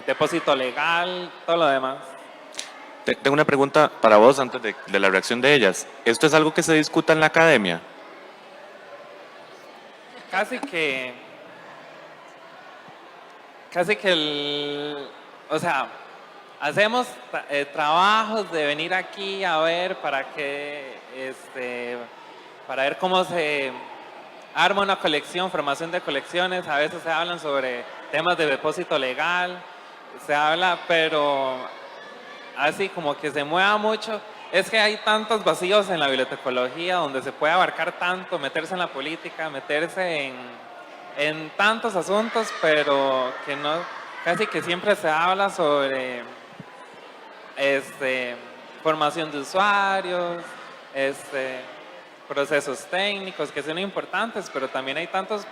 depósito legal, todo lo demás? Tengo una pregunta para vos antes de la reacción de ellas. ¿Esto es algo que se discuta en la academia? Casi que o sea, hacemos trabajos de venir aquí a ver para ver cómo se arma una colección, formación de colecciones. A veces se hablan sobre temas de depósito legal, se habla, pero así como que se mueva mucho. Es que hay tantos vacíos en la bibliotecología donde se puede abarcar tanto, meterse en la política, meterse en tantos asuntos, pero que no, casi que siempre se habla sobre formación de usuarios, procesos técnicos que son importantes, pero también hay tantos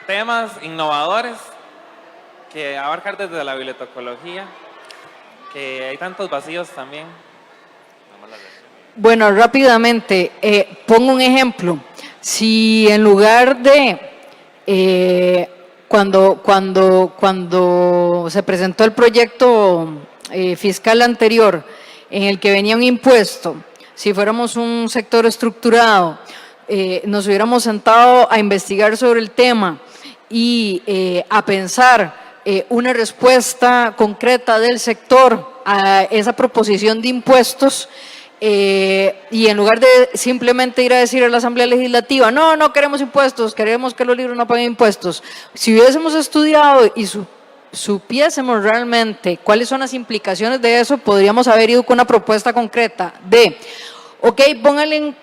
temas innovadores que abarcar desde la bibliotecología, que hay tantos vacíos también. Bueno, rápidamente, pongo un ejemplo. Si en lugar de cuando se presentó el proyecto fiscal anterior, en el que venía un impuesto, si fuéramos un sector estructurado, nos hubiéramos sentado a investigar sobre el tema y a pensar una respuesta concreta del sector a esa proposición de impuestos, y en lugar de simplemente ir a decir a la Asamblea Legislativa, no, no queremos impuestos, queremos que los libros no paguen impuestos, si hubiésemos estudiado y supiésemos realmente cuáles son las implicaciones de eso, podríamos haber ido con una propuesta concreta de, ok, pónganle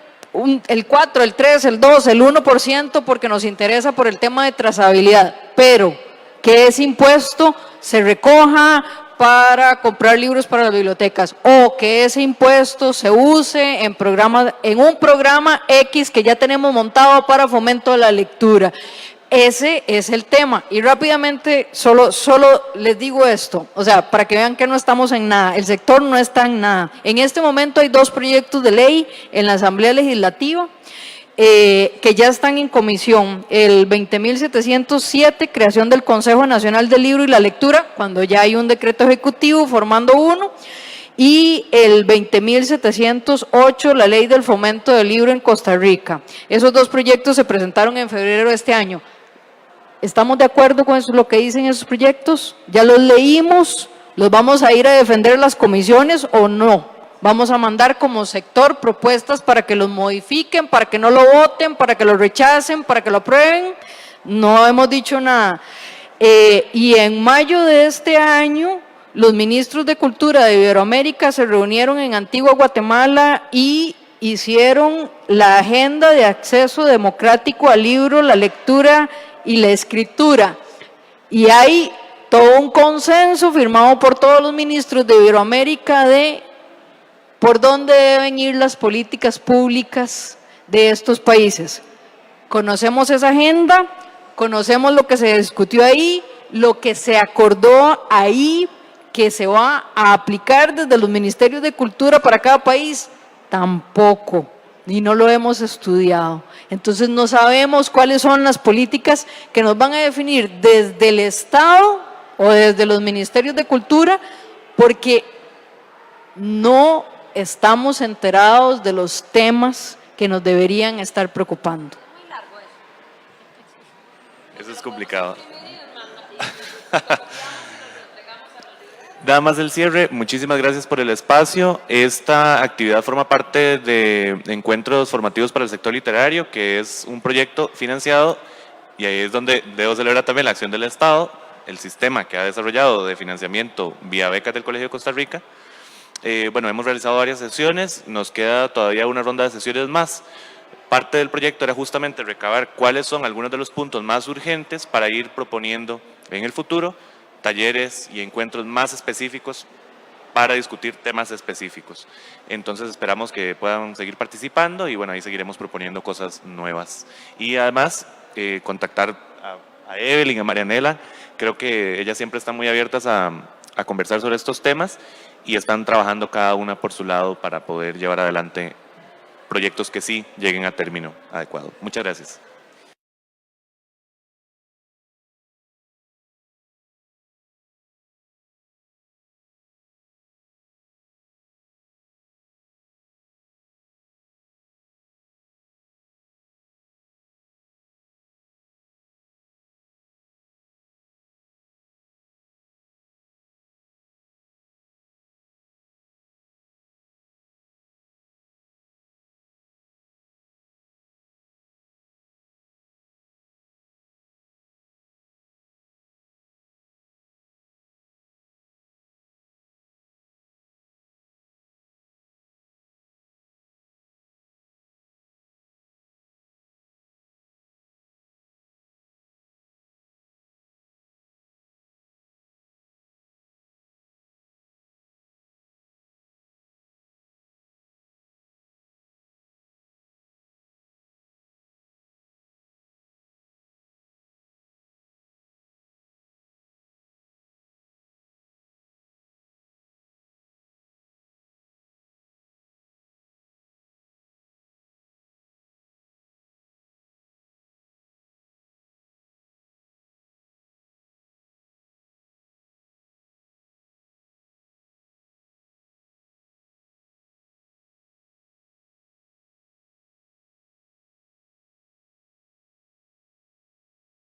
el 4, el 3, el 2, el 1% porque nos interesa por el tema de trazabilidad, pero que ese impuesto se recoja para comprar libros para las bibliotecas, o que ese impuesto se use en un programa X que ya tenemos montado para fomento de la lectura. Ese es el tema. Y rápidamente, solo les digo esto, o sea, para que vean que no estamos en nada, el sector no está en nada. En este momento hay 2 proyectos de ley en la Asamblea Legislativa que ya están en comisión, el 20.707, creación del Consejo Nacional del Libro y la Lectura, cuando ya hay un decreto ejecutivo formando uno, y el 20.708, la Ley del Fomento del Libro en Costa Rica. Esos 2 proyectos se presentaron en febrero de este año. ¿Estamos de acuerdo con eso, lo que dicen esos proyectos? ¿Ya los leímos? ¿Los vamos a ir a defender en las comisiones o no? Vamos a mandar como sector propuestas para que los modifiquen, para que no lo voten, para que lo rechacen, para que lo aprueben. No hemos dicho nada. Y en mayo de este año, los ministros de Cultura de Iberoamérica se reunieron en Antigua Guatemala y hicieron la agenda de acceso democrático al libro, la lectura y la escritura. Y hay todo un consenso firmado por todos los ministros de Iberoamérica de por dónde deben ir las políticas públicas de estos países. Conocemos esa agenda, conocemos lo que se discutió ahí, lo que se acordó ahí, que se va a aplicar desde los ministerios de cultura para cada país, tampoco, y no lo hemos estudiado. Entonces no sabemos cuáles son las políticas que nos van a definir desde el Estado o desde los ministerios de cultura, porque no estamos enterados de los temas que nos deberían estar preocupando. Eso es complicado. Nada más el cierre, muchísimas gracias por el espacio. Esta actividad forma parte de Encuentros Formativos para el Sector Literario, que es un proyecto financiado, y ahí es donde debo celebrar también la acción del Estado, el sistema que ha desarrollado de financiamiento vía becas del Colegio de Costa Rica. Bueno, hemos realizado varias sesiones, nos queda todavía una ronda de sesiones más. Parte del proyecto era justamente recabar cuáles son algunos de los puntos más urgentes para ir proponiendo en el futuro talleres y encuentros más específicos para discutir temas específicos. Entonces esperamos que puedan seguir participando y bueno, ahí seguiremos proponiendo cosas nuevas. Y además contactar a Evelyn, a Marianela, creo que ellas siempre están muy abiertas a conversar sobre estos temas y están trabajando cada una por su lado para poder llevar adelante proyectos que sí lleguen a término adecuado. Muchas gracias.